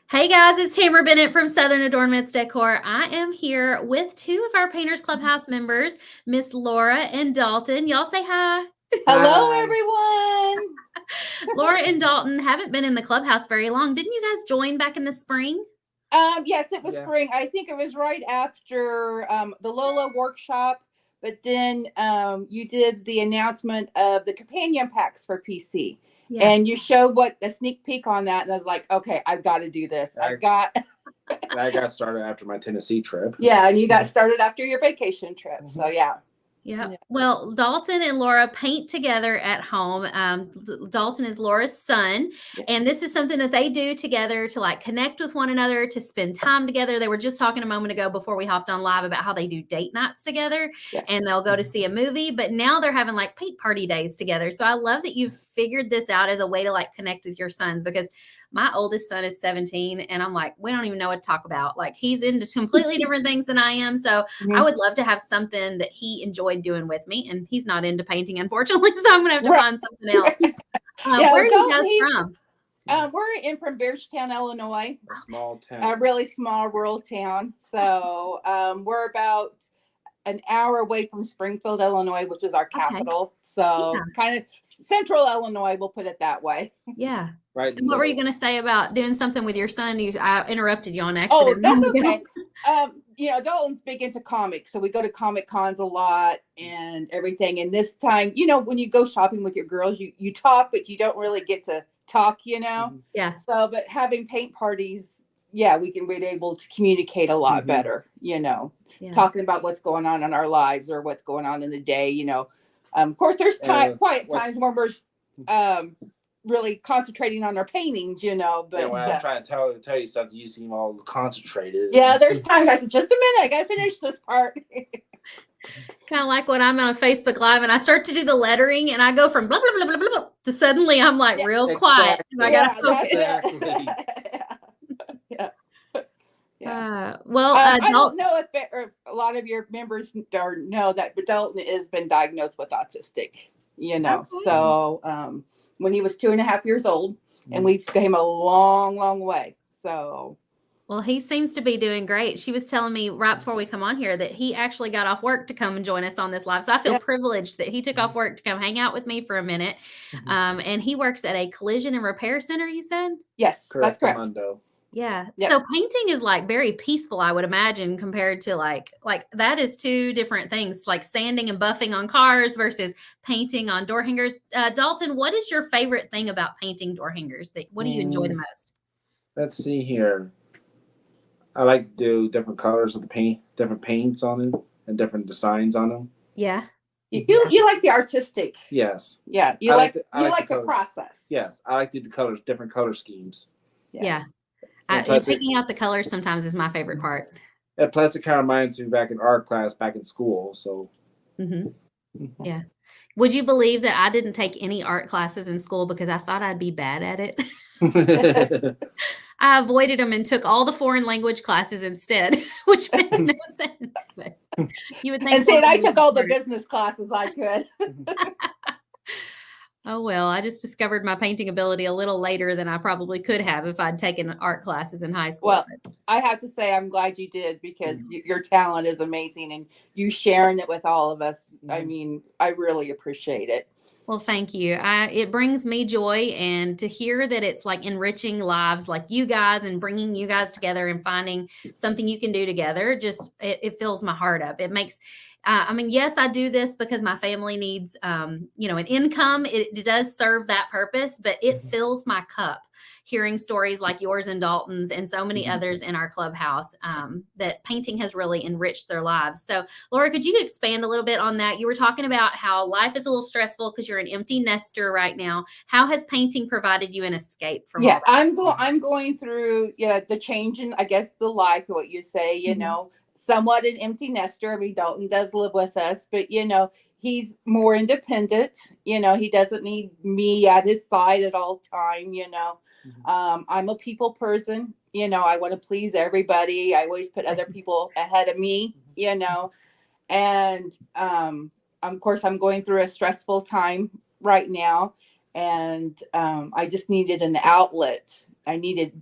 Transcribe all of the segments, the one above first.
Hey guys, it's Tamara Bennett from Southern Adornments Decor. I am here with two of our Painters Clubhouse members, Miss Laura and Dalton. Y'all say hi. Hello, Hi. everyone. Laura and Dalton haven't been in the clubhouse very long. Didn't you guys join back in the spring? Yes, it was spring. I think it was right after the Lola workshop, but then you did the announcement of the companion packs for PC. Yeah. And you showed what the sneak peek on that, and I was like, okay, I've got to do this. I got started after my Tennessee trip. Yeah, and you got started after your vacation trip. So yeah. Yeah. Well, Dalton and Laura paint together at home. Dalton is Laura's son, and this is something that they do together to like connect with one another, to spend time together. They were just talking a moment ago before we hopped on live about how they do date nights together, and they'll go to see a movie, but now they're having like paint party days together. So I love that you've figured this out as a way to like connect with your sons, because my oldest son is 17 and I'm like, we don't even know what to talk about. Like he's into completely different things than I am. So I would love to have something that he enjoyed doing with me, and he's not into painting, unfortunately. So I'm going to have to find something else. Where are you guys from? We're from Beardstown, Illinois. A small town. A really small rural town. So we're about an hour away from Springfield, Illinois, which is our capital. So kind of central Illinois, we'll put it that way. Yeah. Right. And what were you going to say about doing something with your son? I interrupted you on accident. Oh, that's okay. Dalton's big into comics, so we go to Comic Cons a lot and everything. And this time, when you go shopping with your girls, you talk, but you don't really get to talk, Yeah. So, but having paint parties, we can be able to communicate a lot better, talking about what's going on in our lives or what's going on in the day, Of course, there's quiet times when we're really concentrating on our paintings, but when I was trying to tell you something, you seem all concentrated. Yeah, there's times I said, just a minute, I gotta finish this part. Kind of like when I'm on a Facebook Live and I start to do the lettering and I go from blah, blah, blah, blah, blah, blah to suddenly I'm like real quiet. And I gotta focus. Exactly. I don't know if a lot of your members know that, but Dalton has been diagnosed with autistic, so when he was 2.5 years old, and we've came a long, long way. So, well, he seems to be doing great. She was telling me right before we come on here that he actually got off work to come and join us on this live. So I feel privileged that he took off work to come hang out with me for a minute. And he works at a collision and repair center, you said? Yes, that's correct. Yeah. So painting is like very peaceful, I would imagine, compared to like that is two different things, like sanding and buffing on cars versus painting on door hangers. Dalton, what is your favorite thing about painting door hangers? What do you enjoy the most? Let's see here. I like to do different colors of the paint, different paints on them, and different designs on them. Yeah. You like the artistic. Yes. Yeah. You like the process. Yes. I like to do the colors, different color schemes. Yeah. Picking out the colors sometimes is my favorite part. And plus, it kind of reminds me back in art class, back in school. So, yeah. Would you believe that I didn't take any art classes in school because I thought I'd be bad at it? I avoided them and took all the foreign language classes instead, which made no sense. But you would think. And said I took all the business classes I could. Oh, well, I just discovered my painting ability a little later than I probably could have if I'd taken art classes in high school. Well, I have to say I'm glad you did, because your talent is amazing, and you sharing it with all of us. I mean, I really appreciate it. Well, thank you. It brings me joy, and to hear that it's like enriching lives like you guys and bringing you guys together and finding something you can do together, just it fills my heart up. It makes yes, I do this because my family needs, an income. It does serve that purpose, but it fills my cup hearing stories like yours and Dalton's and so many others in our clubhouse, that painting has really enriched their lives. So, Laura, could you expand a little bit on that? You were talking about how life is a little stressful because you're an empty nester right now. How has painting provided you an escape from all that? I'm going through, the change in, I guess, the life, what you say, somewhat an empty nester. I mean, Dalton does live with us, but he's more independent. He doesn't need me at his side at all time. I'm a people person. I want to please everybody. I always put other people ahead of me. And of course, I'm going through a stressful time right now, and I just needed an outlet. I needed,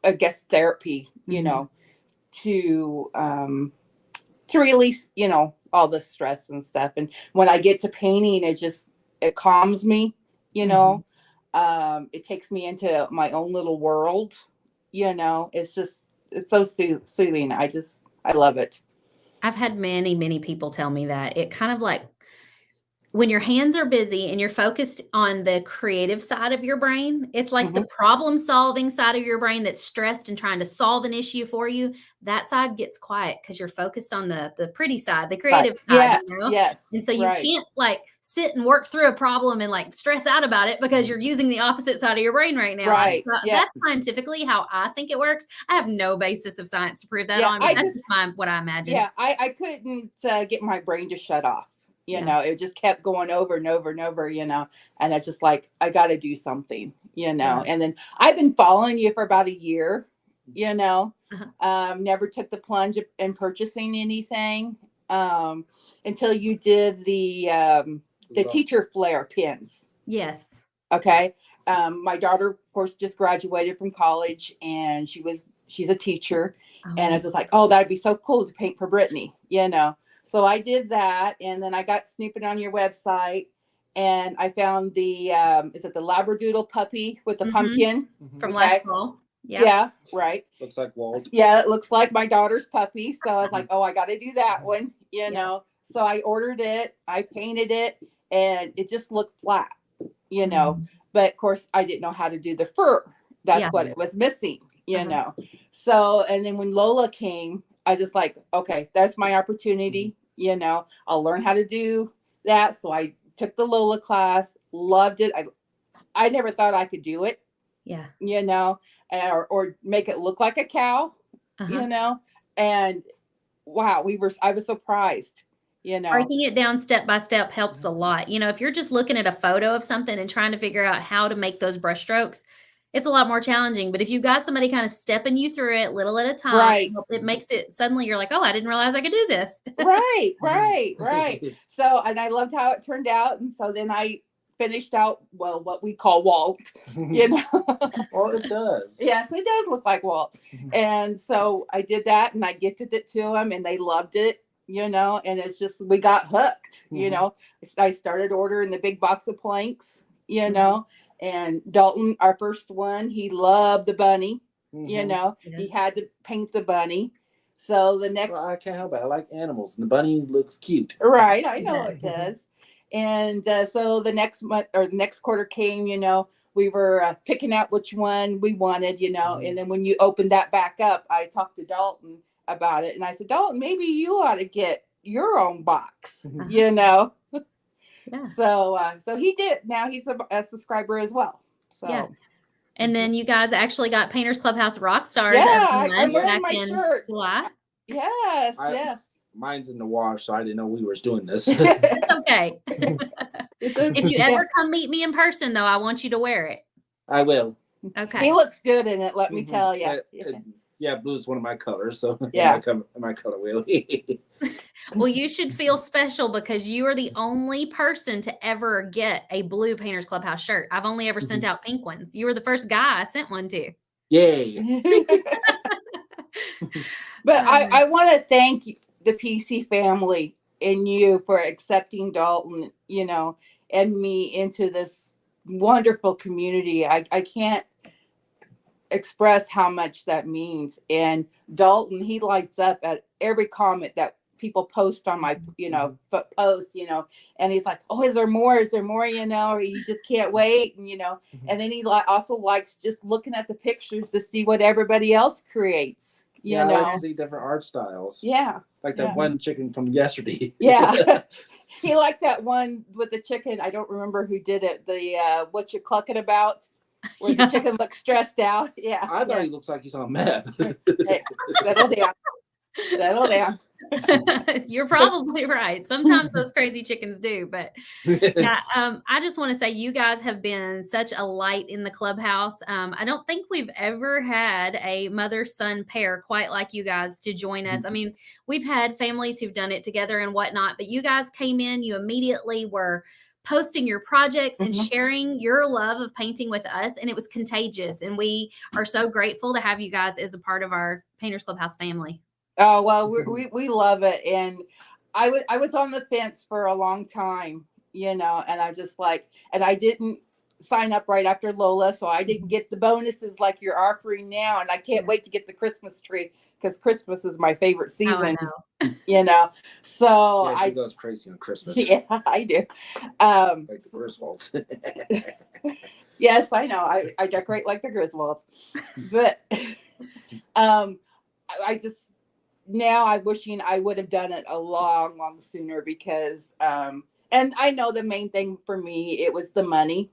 I guess, therapy, to release, all the stress and stuff. And when I get to painting, it calms me, it takes me into my own little world, it's so soothing. I love it. I've had many, many people tell me that. It kind of like when your hands are busy and you're focused on the creative side of your brain, it's like the problem solving side of your brain that's stressed and trying to solve an issue for you. That side gets quiet because you're focused on the pretty side, the creative side. Yes, yes. And so you can't like sit and work through a problem and like stress out about it because you're using the opposite side of your brain right now. Right. So that's scientifically how I think it works. I have no basis of science to prove that on, but that's just what I imagine. Yeah, I couldn't get my brain to shut off. It just kept going over and over and over, and it's just like, I got to do something, and then I've been following you for about a year, never took the plunge in purchasing anything until you did the teacher flare pins. Yes. Okay. My daughter, of course, just graduated from college, and she's a teacher, and it's just like, oh, that'd be so cool to paint for Brittany, So I did that, and then I got snooping on your website, and I found the is it the Labradoodle puppy with the pumpkin from last fall? Yeah, right. Looks like Walt. Yeah, it looks like my daughter's puppy. So I was like, oh, I got to do that one, So I ordered it, I painted it, and it just looked flat, But of course, I didn't know how to do the fur. That's what it was missing, So, and then when Lola came, I just like, okay, that's my opportunity. I'll learn how to do that. So I took the Lola class, loved it. I never thought I could do it. Yeah. Or make it look like a cow, and wow, I was surprised, Breaking it down step by step helps a lot. If you're just looking at a photo of something and trying to figure out how to make those brush strokes, it's a lot more challenging. But if you've got somebody kind of stepping you through it little at a time, right, it makes it suddenly you're like, oh, I didn't realize I could do this. Right. So, and I loved how it turned out. And so then I finished out, what we call Walt, Well, it does. Yes, it does look like Walt. And so I did that, and I gifted it to them, and they loved it, and it's just, we got hooked, I started ordering the big box of planks, and Dalton, our first one, he loved the bunny, he had to paint the bunny. So the next, I can't help it. I like animals, and the bunny looks cute. Right, I know it does. And so the next month or the next quarter came, we were picking out which one we wanted, and then when you opened that back up, I talked to Dalton about it, and I said, Dalton, maybe you ought to get your own box, Yeah. So he did. Now he's a subscriber as well. So. Yeah. And then you guys actually got Painters Clubhouse Rock Stars. Yeah, I'm wearing my shirt. July. Yes, yes. Mine's in the wash, so I didn't know we were doing this. It's okay. If you ever come meet me in person, though, I want you to wear it. I will. Okay. He looks good in it, let me tell you. Yeah, blue is one of my colors, so yeah, my color wheel. Well, you should feel special because you are the only person to ever get a blue Painters Clubhouse shirt. I've only ever sent out pink ones. You were the first guy I sent one to. Yay. But I want to thank the PC family and you for accepting Dalton, and me into this wonderful community. I can't express how much that means. And Dalton, he lights up at every comment that people post on my posts, and he's like, oh, is there more, or he just can't wait, and then he also likes just looking at the pictures to see what everybody else creates, I like to see different art styles, like that one chicken from yesterday. He liked that one with the chicken. I don't remember who did it, the what you clucking about, where the chicken looks stressed out. I thought he looks like he's on meth. Hey, settle down. You're probably right. Sometimes those crazy chickens do, but I just want to say you guys have been such a light in the clubhouse. I don't think we've ever had a mother-son pair quite like you guys to join us. I mean, we've had families who've done it together and whatnot, but you guys came in, you immediately were posting your projects and Mhm. sharing your love of painting with us. And it was contagious. And we are so grateful to have you guys as a part of our Painters Clubhouse family. Oh, well, we love it. And I was on the fence for a long time, and I just like, and I didn't sign up right after Lola, so I didn't get the bonuses like you're offering now. And I can't wait to get the Christmas tree because Christmas is my favorite season, Oh, I know. So Yeah, she goes crazy on Christmas. Yeah, I do. Like the Griswolds. Yes, I know. I decorate like the Griswolds, but I just now I'm wishing I would have done it a long sooner because and I know the main thing for me it was the money.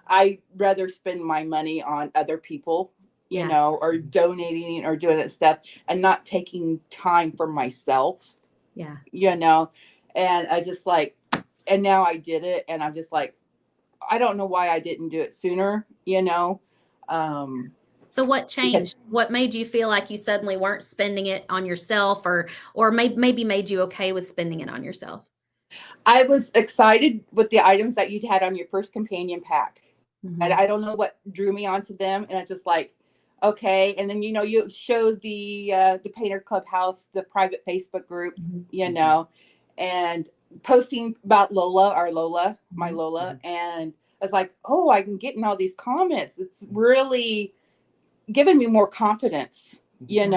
I'd rather spend my money on other people, or donating or doing that stuff and not taking time for myself. Yeah. And I just like, and now I did it and I'm just like, I don't know why I didn't do it sooner, So what changed? What made you feel like you suddenly weren't spending it on yourself or maybe made you okay with spending it on yourself? I was excited with the items that you'd had on your first companion pack. Mm-hmm. And I don't know what drew me onto them. And it's just like, okay. And then, you showed the Painter Clubhouse, the private Facebook group, and posting about Lola, my Lola. And I was like, oh, I can get in all these comments. It's really given me more confidence, and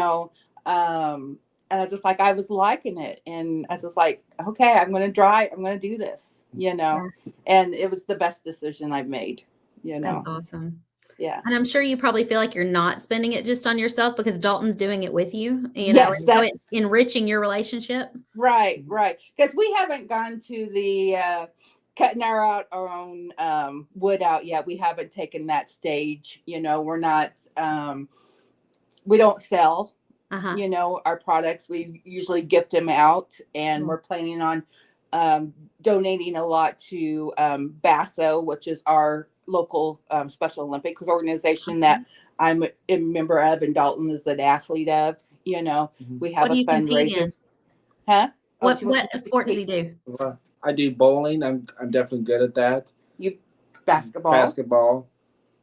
I just like, I was liking it. And I was just like, okay, I'm going to do this, and it was the best decision I've made, That's awesome. Yeah. And I'm sure you probably feel like you're not spending it just on yourself because Dalton's doing it with you, Yes, and so it's enriching your relationship. Right. Because we haven't gone to the cutting our own wood out yet. We haven't taken that stage. We're not, we don't sell, our products. We usually gift them out, and we're planning on donating a lot to BASO, which is our local Special Olympics organization that I'm a member of, and Dalton is an athlete of. We have What do a you compete fundraiser. in? Huh? What sport does he do? I do bowling. I'm definitely good at that. You basketball,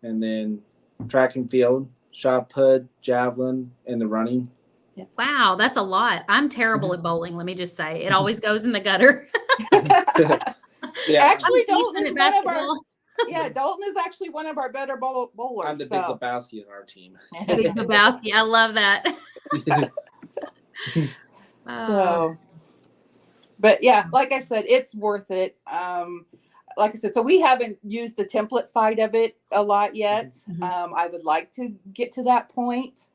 and then track and field, shot put, javelin, and the running. Yeah. Wow, that's a lot. I'm terrible at bowling. Let me just say, it always goes in the gutter. Yeah, actually, Dalton is one of our. Yeah, Dalton is actually one of our better bowlers. I'm the big Lebowski in our team. Big Lebowski, I love that. So, but yeah, like I said, it's worth it. Like I said, so we haven't used the template side of it a lot yet. I would like to get to that point,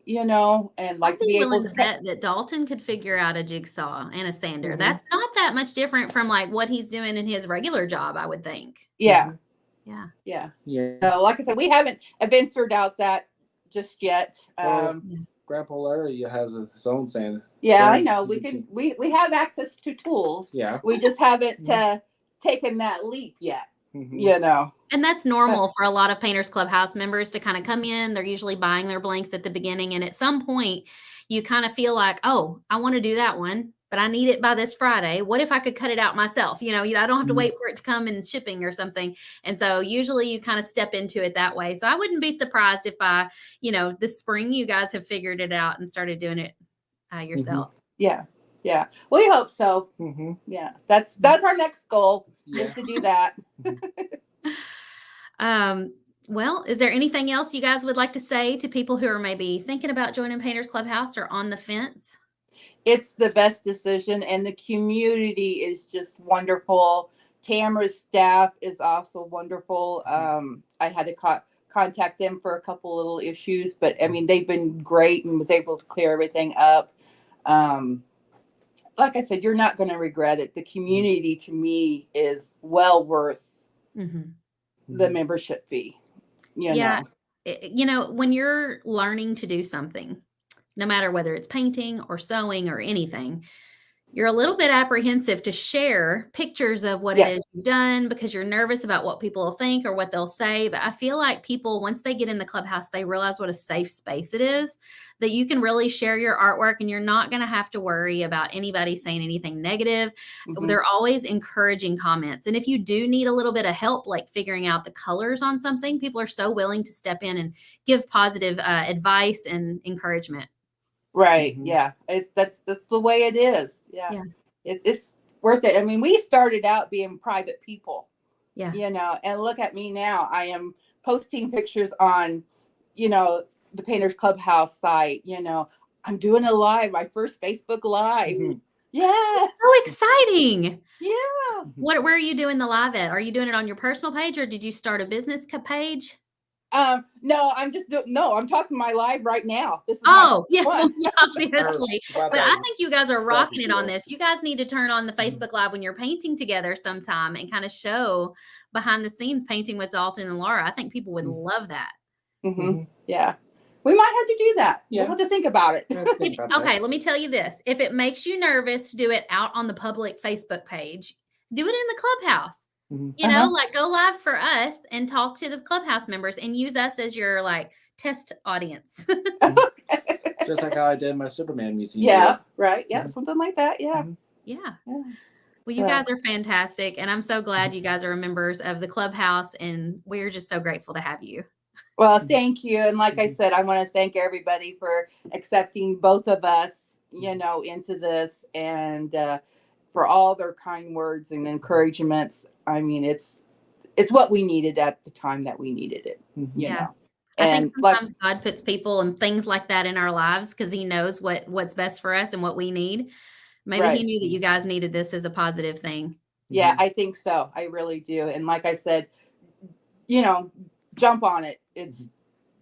and like to be able to bet that Dalton could figure out a jigsaw and a sander. That's not that much different from like what he's doing in his regular job, I would think. Yeah. Yeah. So, like I said, we haven't ventured out that just yet. Grandpa Larry has his own sander. Yeah, I know. We have access to tools. Yeah. We just haven't taken that leap yet. And that's normal for a lot of Painters Clubhouse members to kind of come in. They're usually buying their blanks at the beginning. And at some point, you kind of feel like, oh, I want to do that one, but I need it by this Friday. What if I could cut it out myself? I don't have to wait for it to come in shipping or something. And so usually you kind of step into it that way. So I wouldn't be surprised if by, this spring, you guys have figured it out and started doing it yourself. Yeah. We hope so. Yeah. That's our next goal is to do that. Well, is there anything else you guys would like to say to people who are maybe thinking about joining Painters Clubhouse or on the fence? It's the best decision, and the community is just wonderful. Tamara's staff is also wonderful. I had to contact them for a couple little issues, but I mean, they've been great and was able to clear everything up. Like I said, you're not going to regret it. The community to me is well worth the membership fee. When you're learning to do something, no matter whether it's painting or sewing or anything, You're a little bit apprehensive to share pictures of what it is you've done because you're nervous about what people will think or what they'll say. But I feel like people, once they get in the Clubhouse, they realize what a safe space it is, that you can really share your artwork and you're not going to have to worry about anybody saying anything negative. They're always encouraging comments. And if you do need a little bit of help, like figuring out the colors on something, people are so willing to step in and give positive advice and encouragement. Right. Yeah. That's the way it is. Yeah. It's worth it. I mean, we started out being private people, and look at me now. I am posting pictures on, the Painters Clubhouse site, I'm doing a live, my first Facebook Live. Yes. So exciting. Yeah. Where are you doing the live at? Are you doing it on your personal page or did you start a business page? No, I'm talking my live right now. This is obviously. But I think you guys are rocking it on this. You guys need to turn on the Facebook Live when you're painting together sometime and kind of show behind the scenes painting with Dalton and Laura. I think people would love that. Yeah. We might have to do that. We'll have to think about it. Okay, let me tell you this. If it makes you nervous to do it out on the public Facebook page, do it in the Clubhouse. Like go live for us and talk to the Clubhouse members and use us as your test audience. Just like how I did my Superman museum. Yeah, right. Yeah, something like that. Yeah. Yeah. Well, you guys are fantastic. And I'm so glad you guys are members of the Clubhouse. And we're just so grateful to have you. Well, thank you. And like I said, I want to thank everybody for accepting both of us, into this and for all their kind words and encouragements. I mean, it's what we needed at the time that we needed it. You know. I think sometimes God puts people and things like that in our lives because he knows what's best for us and what we need. Maybe he knew that you guys needed this as a positive thing. Yeah, I think so. I really do. And like I said, jump on it. It's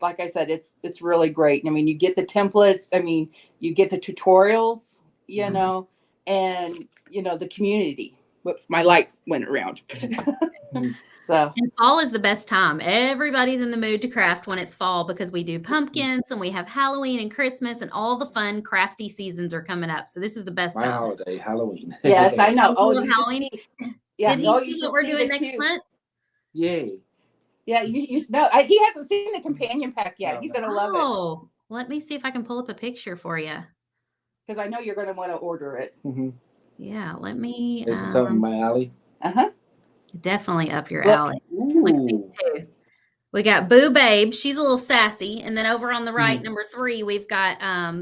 like I said, it's really great. I mean, you get the templates. I mean, you get the tutorials, and the community. Whoops, my light went around. So and fall is the best time. Everybody's in the mood to craft when it's fall because we do pumpkins and we have Halloween and Christmas and all the fun crafty seasons are coming up. So this is the best time. My holiday, Halloween. Yes, I know. Oh, Halloween. Yeah. Did he see what we're doing next month? Yay. Yeah, you know, he hasn't seen the companion pack yet. He's gonna love it. Oh, let me see if I can pull up a picture for you. Because I know you're gonna want to order it. Yeah, let me. Is it something my alley? Definitely up your alley. Too. We got Boo Babe. She's a little sassy. And then over on the right, number 3, we've got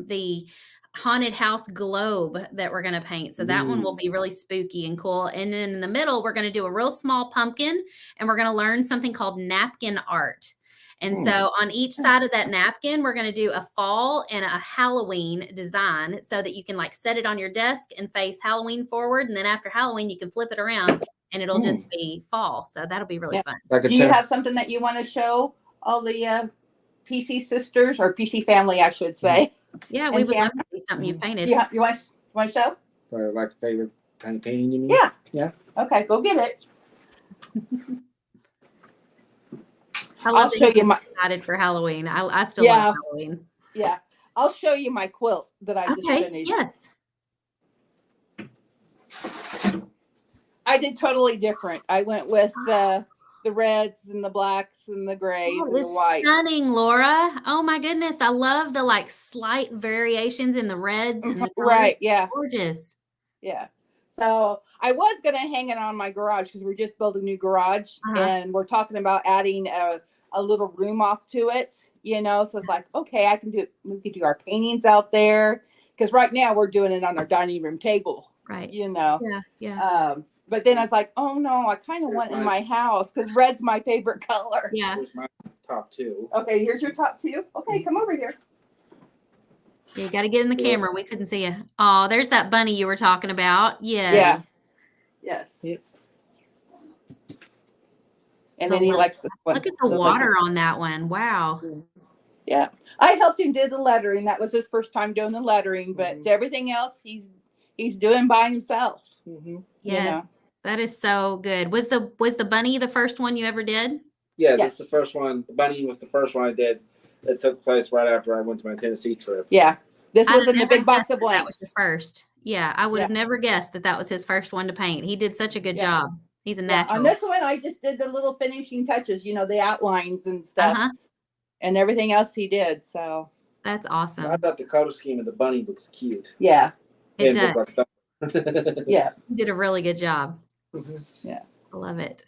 the haunted house globe that we're going to paint. So that one will be really spooky and cool. And then in the middle, we're going to do a real small pumpkin and we're going to learn something called napkin art. And so on each side of that napkin, we're going to do a fall and a Halloween design so that you can set it on your desk and face Halloween forward. And then after Halloween, you can flip it around and it'll just be fall. So that'll be really fun. Do you have something that you want to show all the PC sisters or PC family, I should say? Yeah, we would love to see something you've painted. You want to show? For like a favorite painting, you mean? Yeah. Yeah. Okay, go get it. I'll show you my excited for Halloween. I still love Halloween. Yeah. I'll show you my quilt that I just finished. Yes. I did totally different. I went with the reds and the blacks and the grays and the whites. Stunning, Laura. Oh my goodness. I love the slight variations in the reds. And the right. Yeah. Gorgeous. Yeah. So I was going to hang it on my garage because we're just building a new garage and we're talking about adding a little room off to it, so it's like, okay, we could do our paintings out there. Cause right now we're doing it on our dining room table. Right. Yeah. But then I was like, oh no, I kind of want it in my house because red's my favorite color. Yeah. Here's my top 2. Okay, here's your top 2. Okay, come over here. You got to get in the camera. We couldn't see you. Oh, there's that bunny you were talking about. Yeah. Yeah. Yes. Yep. And then he likes the one. Look at the water on that one. Wow. Yeah. I helped him do the lettering. That was his first time doing the lettering, but everything else he's doing by himself. Yeah. That is so good. Was the bunny the first one you ever did? Yeah, that's the first one. The bunny was the first one I did. It took place right after I went to my Tennessee trip. Yeah. This was in the big box of blanks. That was the first. Yeah, I would have never guessed that that was his first one to paint. He did such a good job. He's a natural. On this one, I just did the little finishing touches, you know, the outlines and stuff, and everything else he did. So that's awesome. I thought the color scheme of the bunny looks cute. Yeah, it does. Yeah, you did a really good job. Yeah, I love it.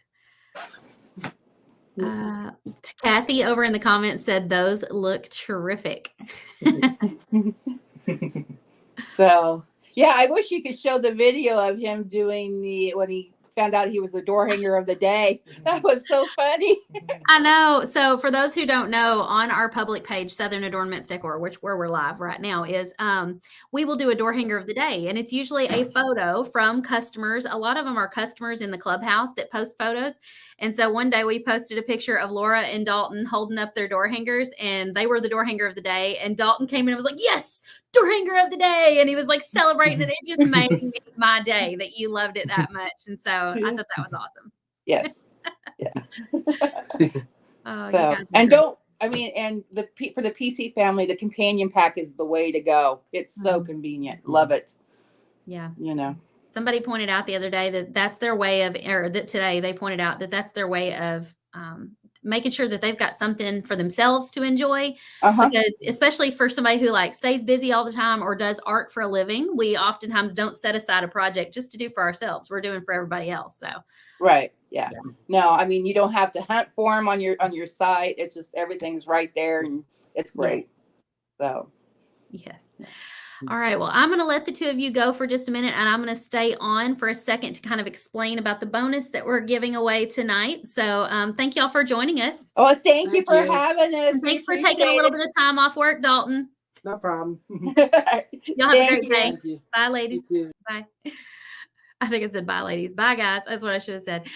Kathy over in the comments said those look terrific. So yeah, I wish you could show the video of him doing when he found out he was the door hanger of the day. That was so funny. I know. So for those who don't know, on our public page, Southern Adornments Decor, where we're live right now, is we will do a door hanger of the day. And it's usually a photo from customers. A lot of them are customers in the Clubhouse that post photos. And so one day we posted a picture of Lora and Dalton holding up their door hangers, and they were the door hanger of the day. And Dalton came in and was like, yes, door hanger of the day. And he was like celebrating it. It just made my day that you loved it that much. And so I thought that was awesome. Yes. Yeah. Oh, so, and for the PC family, the companion pack is the way to go. It's so convenient. Love it. Yeah. You know, somebody pointed out the other day that that's their way of, or that today they pointed out that that's their way of making sure that they've got something for themselves to enjoy. Because especially for somebody who like stays busy all the time or does art for a living, we oftentimes don't set aside a project just to do for ourselves. We're doing for everybody else. So right. Yeah. No, I mean, you don't have to hunt for them on your site. It's just everything's right there, and it's great. So yes. All right. Well, I'm going to let the two of you go for just a minute, and I'm going to stay on for a second to kind of explain about the bonus that we're giving away tonight. So thank y'all for joining us. Oh, thank you for having us. And thanks for taking a little bit of time off work, Dalton. No problem. Y'all have a great day. Bye, ladies. Bye. I think I said bye, ladies. Bye, guys. That's what I should have said.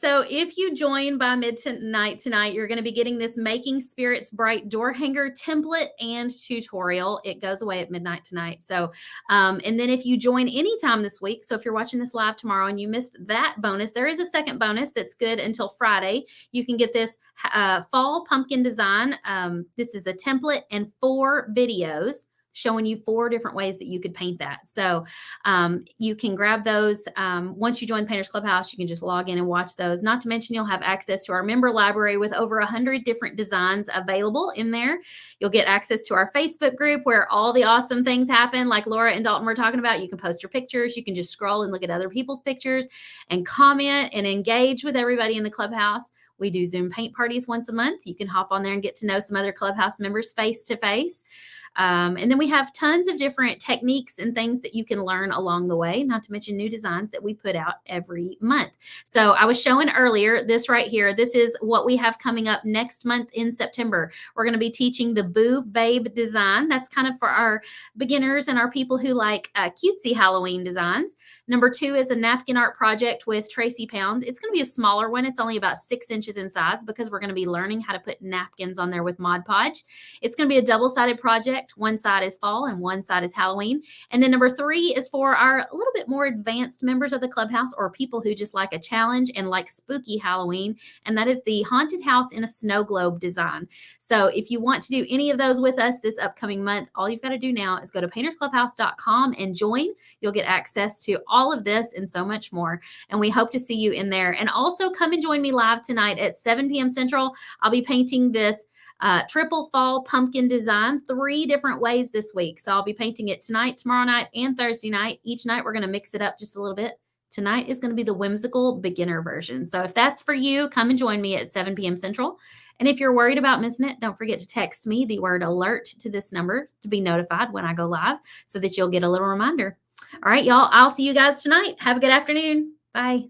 So if you join by midnight tonight, you're going to be getting this Making Spirits Bright door hanger template and tutorial. It goes away at midnight tonight. So, and then if you join anytime this week, so if you're watching this live tomorrow and you missed that bonus, there is a second bonus that's good until Friday. You can get this fall pumpkin design. This is a template and 4 videos showing you 4 different ways that you could paint that. So you can grab those. Once you join the Painters Clubhouse, you can just log in and watch those. Not to mention, you'll have access to our member library with over 100 different designs available in there. You'll get access to our Facebook group where all the awesome things happen, like Lora and Dalton were talking about. You can post your pictures. You can just scroll and look at other people's pictures and comment and engage with everybody in the Clubhouse. We do Zoom paint parties once a month. You can hop on there and get to know some other Clubhouse members face to face. And then we have tons of different techniques and things that you can learn along the way, not to mention new designs that we put out every month. So I was showing earlier this right here. This is what we have coming up next month in September. We're going to be teaching the Boo Babe design. That's kind of for our beginners and our people who like cutesy Halloween designs. Number 2 is a napkin art project with Tracy Pounds. It's going to be a smaller one. It's only about 6 inches in size because we're going to be learning how to put napkins on there with Mod Podge. It's going to be a double-sided project. One side is fall and one side is Halloween. And then number 3 is for our a little bit more advanced members of the Clubhouse or people who just like a challenge and like spooky Halloween. And that is the haunted house in a snow globe design. So if you want to do any of those with us this upcoming month, all you've got to do now is go to paintersclubhouse.com and join. You'll get access to all of this and so much more. And we hope to see you in there. And also come and join me live tonight at 7 p.m. Central. I'll be painting this triple fall pumpkin design 3 different ways this week. So I'll be painting it tonight, tomorrow night, and Thursday night. Each night we're going to mix it up just a little bit. Tonight is going to be the whimsical beginner version. So if that's for you, come and join me at 7 p.m. Central. And if you're worried about missing it, don't forget to text me the word alert to this number to be notified when I go live so that you'll get a little reminder. All right, y'all, I'll see you guys tonight. Have a good afternoon. Bye.